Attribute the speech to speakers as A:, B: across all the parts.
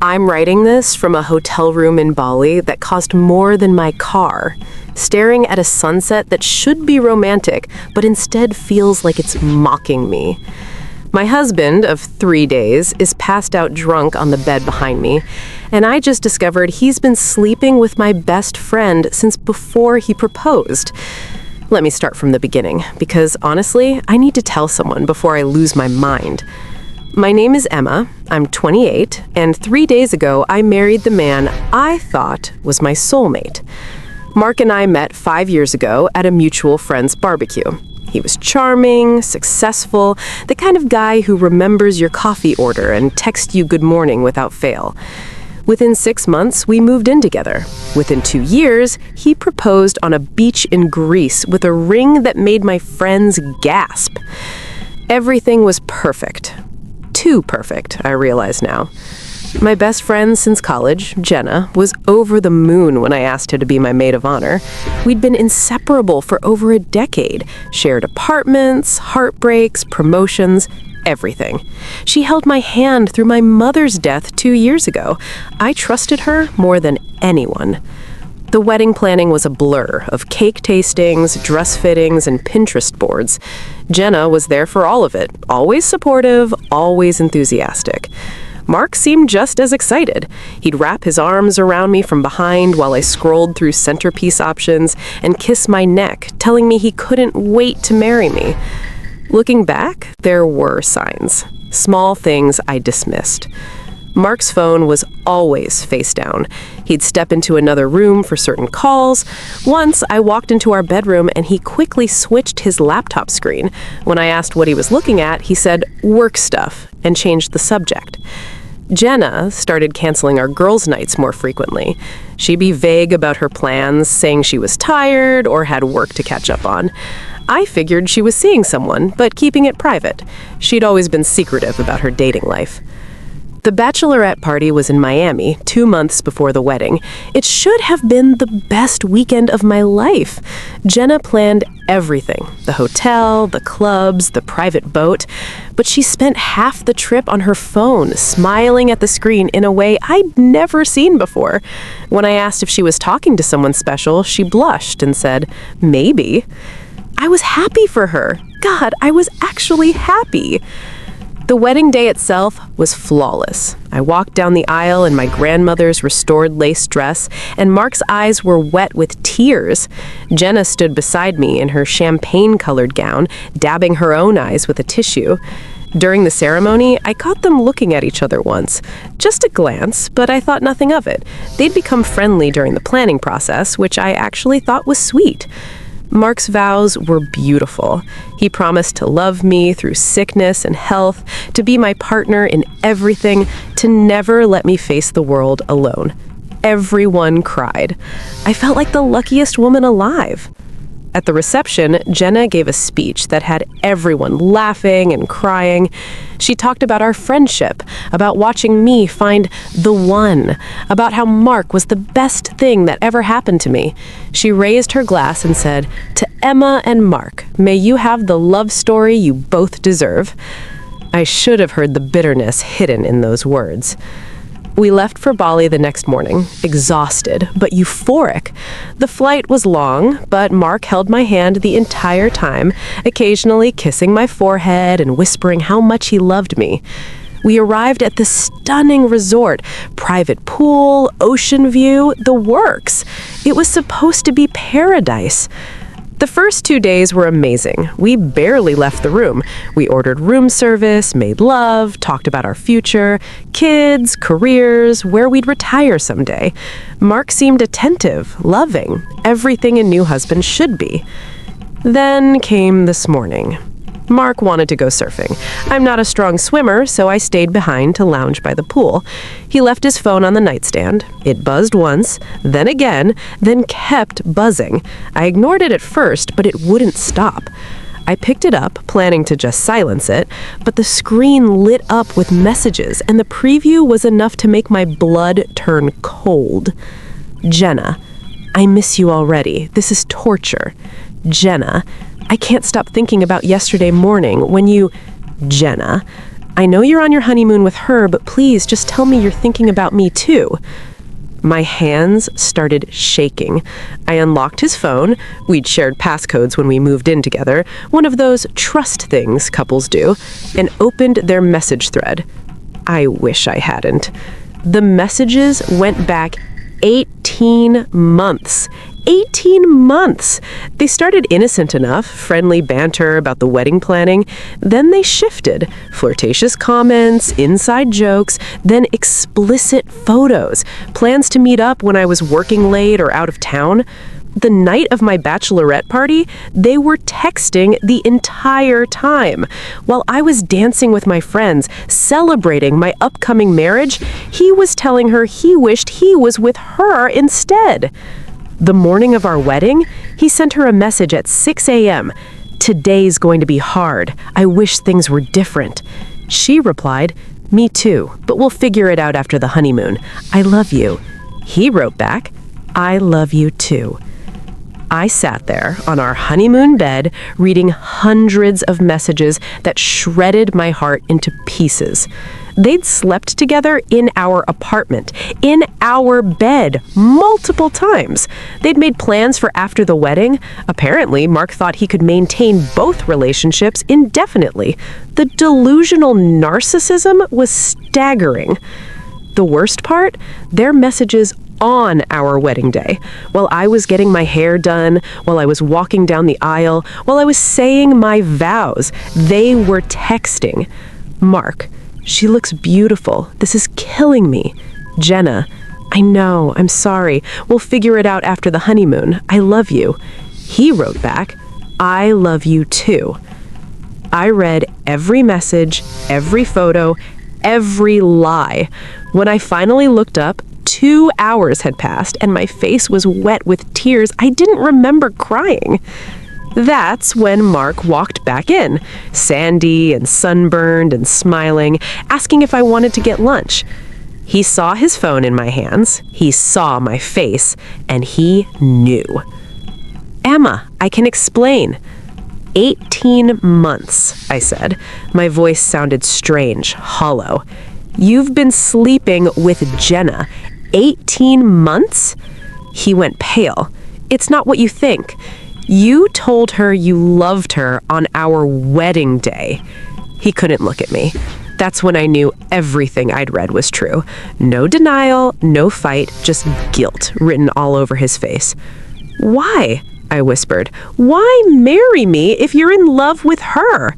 A: I'm writing this from a hotel room in Bali that cost more than my car, staring at a sunset that should be romantic, but instead feels like it's mocking me. My husband of 3 days is passed out drunk on the bed behind me, and I just discovered he's been sleeping with my best friend since before he proposed. Let me start from the beginning, because honestly, I need to tell someone before I lose my mind. My name is Emma, I'm 28, and 3 days ago I married the man I thought was my soulmate. Mark and I met 5 years ago at a mutual friend's barbecue. He was charming, successful, the kind of guy who remembers your coffee order and texts you good morning without fail. Within 6 months, we moved in together. Within 2 years, he proposed on a beach in Greece with a ring that made my friends gasp. Everything was perfect. Too perfect, I realize now. My best friend since college, Jenna, was over the moon when I asked her to be my maid of honor. We'd been inseparable for over a decade, shared apartments, heartbreaks, promotions, everything. She held my hand through my mother's death 2 years ago. I trusted her more than anyone. The wedding planning was a blur of cake tastings, dress fittings, and Pinterest boards. Jenna was there for all of it, always supportive, always enthusiastic. Mark seemed just as excited. He'd wrap his arms around me from behind while I scrolled through centerpiece options and kiss my neck, telling me he couldn't wait to marry me. Looking back, there were signs. Small things I dismissed. Mark's phone was always face down. He'd step into another room for certain calls. Once, I walked into our bedroom and he quickly switched his laptop screen. When I asked what he was looking at, he said, "Work stuff," and changed the subject. Jenna started canceling our girls' nights more frequently. She'd be vague about her plans, saying she was tired or had work to catch up on. I figured she was seeing someone, but keeping it private. She'd always been secretive about her dating life. The bachelorette party was in Miami 2 months before the wedding. It should have been the best weekend of my life. Jenna planned everything, the hotel, the clubs, the private boat, but she spent half the trip on her phone, smiling at the screen in a way I'd never seen before. When I asked if she was talking to someone special, she blushed and said, "Maybe." I was happy for her. God, I was actually happy. The wedding day itself was flawless. I walked down the aisle in my grandmother's restored lace dress, and Mark's eyes were wet with tears. Jenna stood beside me in her champagne-colored gown, dabbing her own eyes with a tissue. During the ceremony, I caught them looking at each other once. Just a glance, but I thought nothing of it. They'd become friendly during the planning process, which I actually thought was sweet. Mark's vows were beautiful. He promised to love me through sickness and health, to be my partner in everything, to never let me face the world alone. Everyone cried. I felt like the luckiest woman alive. At the reception, Jenna gave a speech that had everyone laughing and crying. She talked about our friendship, about watching me find the one, about how Mark was the best thing that ever happened to me. She raised her glass and said, "To Emma and Mark, may you have the love story you both deserve." I should have heard the bitterness hidden in those words. We left for Bali the next morning, exhausted but euphoric. The flight was long, but Mark held my hand the entire time, occasionally kissing my forehead and whispering how much he loved me. We arrived at this stunning resort, private pool, ocean view, the works. It was supposed to be paradise. The first 2 days were amazing. We barely left the room. We ordered room service, made love, talked about our future, kids, careers, where we'd retire someday. Mark seemed attentive, loving, everything a new husband should be. Then came this morning. Mark wanted to go surfing. I'm not a strong swimmer, so I stayed behind to lounge by the pool. He left his phone on the nightstand. It buzzed once, then again, then kept buzzing. I ignored it at first, but it wouldn't stop. I picked it up, planning to just silence it, but the screen lit up with messages, and the preview was enough to make my blood turn cold. Jenna, I miss you already. This is torture. Jenna, I can't stop thinking about yesterday morning when you... Jenna, I know you're on your honeymoon with her, but please just tell me you're thinking about me too. My hands started shaking. I unlocked his phone. We'd shared passcodes when we moved in together, one of those trust things couples do, and opened their message thread. I wish I hadn't. The messages went back 18 months. 18 months! They started innocent enough, friendly banter about the wedding planning. Then they shifted. Flirtatious comments, inside jokes, then explicit photos. Plans to meet up when I was working late or out of town. The night of my bachelorette party, they were texting the entire time. While I was dancing with my friends, celebrating my upcoming marriage, he was telling her he wished he was with her instead. The morning of our wedding, he sent her a message at 6 a.m. "Today's going to be hard. I wish things were different." She replied, "Me too, but we'll figure it out after the honeymoon. I love you." He wrote back, "I love you too." I sat there on our honeymoon bed reading hundreds of messages that shredded my heart into pieces. They'd slept together in our apartment, in our bed, multiple times. They'd made plans for after the wedding. Apparently, Mark thought he could maintain both relationships indefinitely. The delusional narcissism was staggering. The worst part? Their messages on our wedding day, while I was getting my hair done, while I was walking down the aisle, while I was saying my vows, they were texting. "Mark, she looks beautiful. This is killing me. Jenna, I know, I'm sorry. We'll figure it out after the honeymoon. I love you." He wrote back, "I love you too." I read every message, every photo, every lie. When I finally looked up, 2 hours had passed and my face was wet with tears. I didn't remember crying. That's when Mark walked back in, sandy and sunburned and smiling, asking if I wanted to get lunch. He saw his phone in my hands, he saw my face, and he knew. "Emma, I can explain." 18 months, I said. My voice sounded strange, hollow. "You've been sleeping with Jenna. 18 months?" He went pale. "It's not what you think. You told her you loved her on our wedding day." He couldn't look at me. That's when I knew everything I'd read was true. No denial, no fight, just guilt written all over his face. "Why?" I whispered. "Why marry me if you're in love with her?"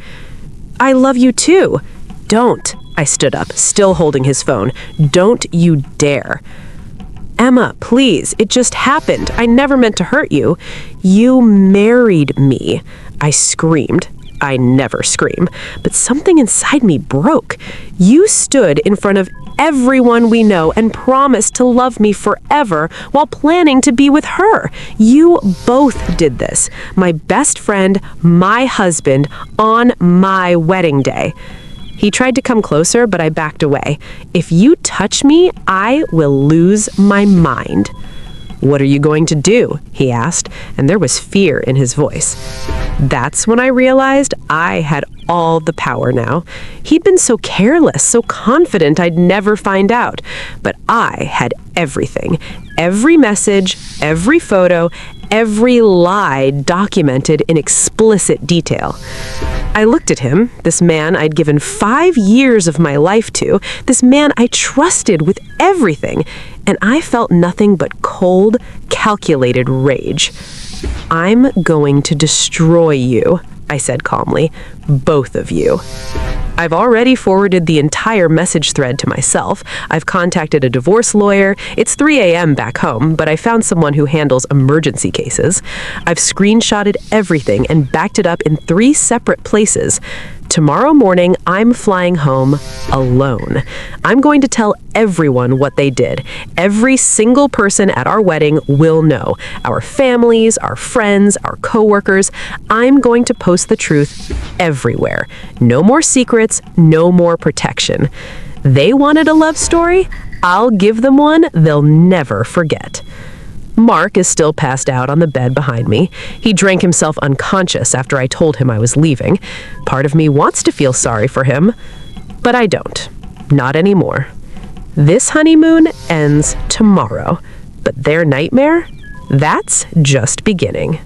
A: "I love you too." "Don't." I stood up, still holding his phone. "Don't you dare." "Emma, please, it just happened. I never meant to hurt you." "You married me." I screamed. I never scream, but something inside me broke. "You stood in front of everyone we know and promised to love me forever while planning to be with her. You both did this. My best friend, my husband, on my wedding day." He tried to come closer, but I backed away. "If you touch me, I will lose my mind." "What are you going to do?" he asked, and there was fear in his voice. That's when I realized I had all the power now. He'd been so careless, so confident I'd never find out. But I had everything. Every message, every photo, every lie documented in explicit detail. I looked at him, this man I'd given 5 years of my life to, this man I trusted with everything, and I felt nothing but cold, calculated rage. "I'm going to destroy you," I said calmly. "Both of you." I've already forwarded the entire message thread to myself. I've contacted a divorce lawyer. It's 3 a.m. back home, but I found someone who handles emergency cases. I've screenshotted everything and backed it up in 3 separate places. Tomorrow morning, I'm flying home alone. I'm going to tell everyone what they did. Every single person at our wedding will know. Our families, our friends, our coworkers. I'm going to post the truth everywhere. No more secrets, no more protection. They wanted a love story? I'll give them one they'll never forget. Mark is still passed out on the bed behind me. He drank himself unconscious after I told him I was leaving. Part of me wants to feel sorry for him. But I don't. Not anymore. This honeymoon ends tomorrow, but their nightmare? That's just beginning.